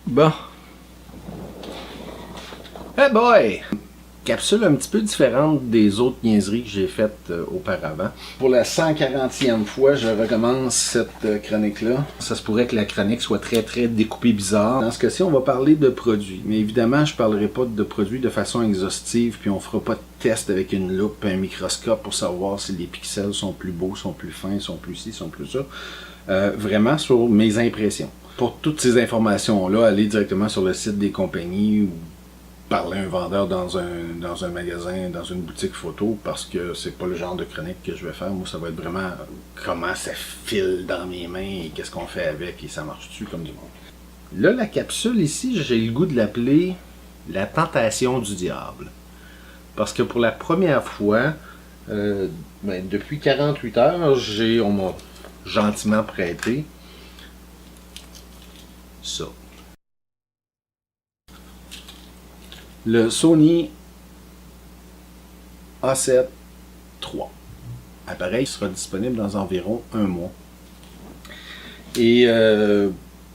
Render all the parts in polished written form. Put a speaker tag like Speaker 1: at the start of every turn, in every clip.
Speaker 1: Bon. Hey boy! Capsule un petit peu différente des autres niaiseries que j'ai faites auparavant. Pour la 140e fois, je recommence cette chronique-là. Ça se pourrait que la chronique soit très découpée bizarre. Dans ce cas-ci, on va parler de produits. Mais évidemment, je ne parlerai pas de produits de façon exhaustive, puis on fera pas de test avec une loupe et un microscope pour savoir si les pixels sont plus beaux, sont plus fins, sont plus ci, sont plus ça. Vraiment sur mes impressions. Pour toutes ces informations-là, allez directement sur le site des compagnies ou parler à un vendeur dans un magasin, dans une boutique photo, parce que c'est pas le genre de chronique que je vais faire. Moi, ça va être vraiment comment ça file dans mes mains et qu'est-ce qu'on fait avec et ça marche-tu comme du monde. Là, la capsule ici, j'ai le goût de l'appeler la tentation du diable. Parce que pour la première fois, depuis 48 heures, on m'a gentiment prêté ça. Le Sony A7 III. L'appareil sera disponible dans environ un mois. Et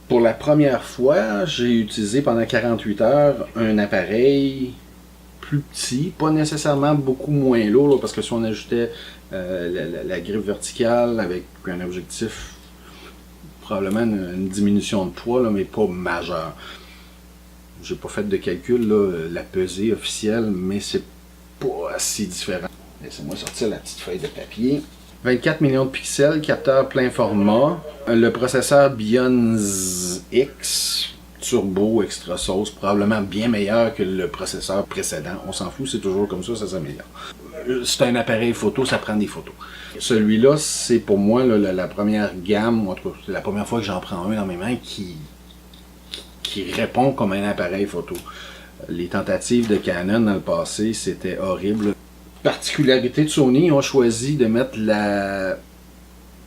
Speaker 1: pour la première fois, j'ai utilisé pendant 48 heures un appareil plus petit, pas nécessairement beaucoup moins lourd, là, parce que si on ajoutait la griffe verticale avec un objectif, probablement une diminution de poids, là, mais pas majeure. J'ai pas fait de calcul, là, la pesée officielle, mais c'est pas si différent. Laissez-moi sortir la petite feuille de papier. 24 millions de pixels, capteur plein format, le processeur Bionz X, turbo extra sauce, probablement bien meilleur que le processeur précédent. On s'en fout, c'est toujours comme ça s'améliore. C'est un appareil photo, ça prend des photos. Celui-là, c'est pour moi là, la première gamme, en tout cas, c'est la première fois que j'en prends un dans mes mains qui répond comme un appareil photo. Les tentatives de Canon dans le passé, c'était horrible. Particularité de Sony, ils ont choisi de mettre la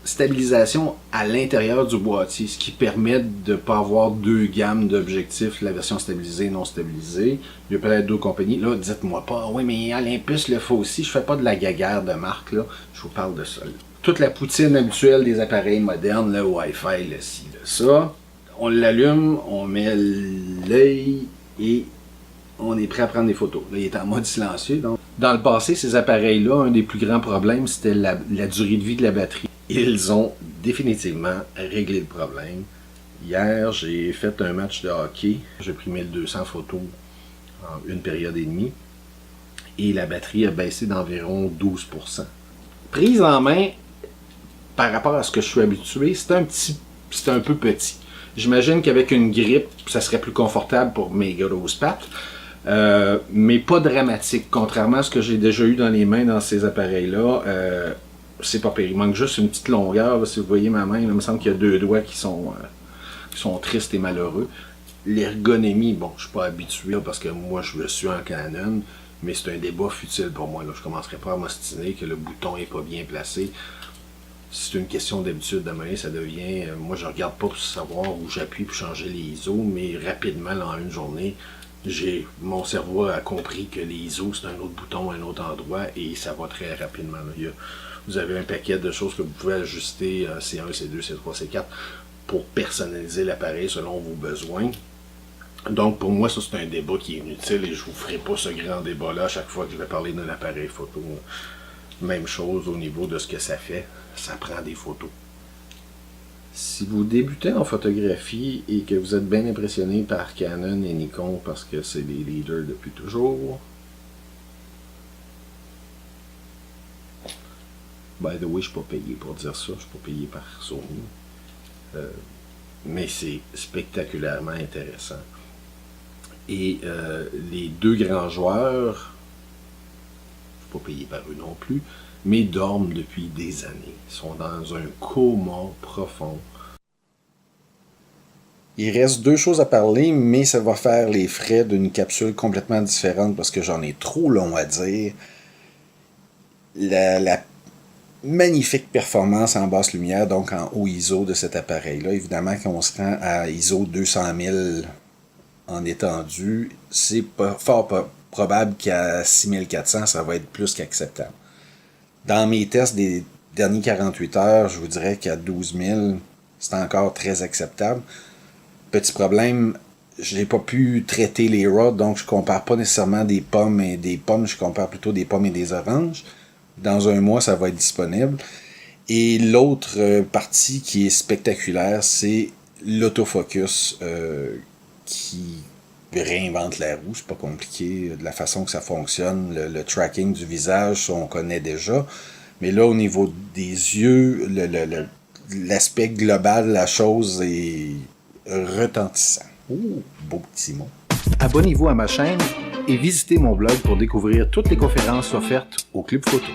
Speaker 1: stabilisation à l'intérieur du boîtier, ce qui permet de ne pas avoir deux gammes d'objectifs, la version stabilisée et non stabilisée. Il y a peut-être d'autres compagnies. Là, dites-moi pas, oui, mais Olympus le fait aussi. Je fais pas de la gaguerre de marque, là. Je vous parle de ça. Là. Toute la poutine habituelle des appareils modernes, le Wi-Fi, le ci, le ça. On l'allume, on met l'œil et on est prêt à prendre des photos. Là, il est en mode silencieux. Donc. Dans le passé, ces appareils-là, un des plus grands problèmes, c'était la durée de vie de la batterie. Ils ont définitivement réglé le problème. Hier, j'ai fait un match de hockey. J'ai pris 1200 photos en une période et demie. Et la batterie a baissé d'environ 12%. Prise en main, par rapport à ce que je suis habitué, c'est un peu petit. J'imagine qu'avec une grippe, ça serait plus confortable pour mes grosses pattes. Mais pas dramatique. Contrairement à ce que j'ai déjà eu dans les mains dans ces appareils-là, c'est pas pire. Il manque juste une petite longueur. Là, si vous voyez ma main, là, il me semble qu'il y a deux doigts qui sont tristes et malheureux. L'ergonomie, bon, je suis pas habitué là, parce que moi, je suis en Canon, mais c'est un débat futile pour moi. Là. Je commencerai pas à m'ostiner que le bouton est pas bien placé. C'est une question d'habitude de main, ça devient... moi, je regarde pas pour savoir où j'appuie pour changer les ISO, mais rapidement, là, en une journée, mon cerveau a compris que les ISO, c'est un autre bouton à un autre endroit, et ça va très rapidement. Là. Vous avez un paquet de choses que vous pouvez ajuster, C1, C2, C3, C4, pour personnaliser l'appareil selon vos besoins. Donc, pour moi, ça, c'est un débat qui est inutile, et je vous ferai pas ce grand débat-là à chaque fois que je vais parler d'un appareil photo. Même chose au niveau de ce que ça fait, ça prend des photos. Si vous débutez en photographie et que vous êtes bien impressionné par Canon et Nikon parce que c'est les leaders depuis toujours, by the way, je ne suis pas payé pour dire ça, je ne suis pas payé par Sony, mais c'est spectaculairement intéressant. Et les deux grands joueurs, pas payés par eux non plus, mais dorment depuis des années. Ils sont dans un coma profond. Il reste deux choses à parler, mais ça va faire les frais d'une capsule complètement différente parce que j'en ai trop long à dire. La magnifique performance en basse lumière, donc en haut ISO de cet appareil-là. Évidemment, quand on se rend à ISO 200 000 en étendue, c'est fort probable qu'à 6400, ça va être plus qu'acceptable. Dans mes tests des derniers 48 heures, je vous dirais qu'à 12 000, c'est encore très acceptable. Petit problème, je n'ai pas pu traiter les RAW, donc je compare pas nécessairement des pommes et des pommes, je compare plutôt des pommes et des oranges. Dans un mois, ça va être disponible. Et l'autre partie qui est spectaculaire, c'est l'autofocus qui réinvente la roue. C'est pas compliqué de la façon que ça fonctionne. Le tracking du visage, on connaît déjà. Mais là, au niveau des yeux, l'aspect global de la chose est retentissant. Oh, beau petit mot. Abonnez-vous à ma chaîne et visitez mon blog pour découvrir toutes les conférences offertes au Club Photo.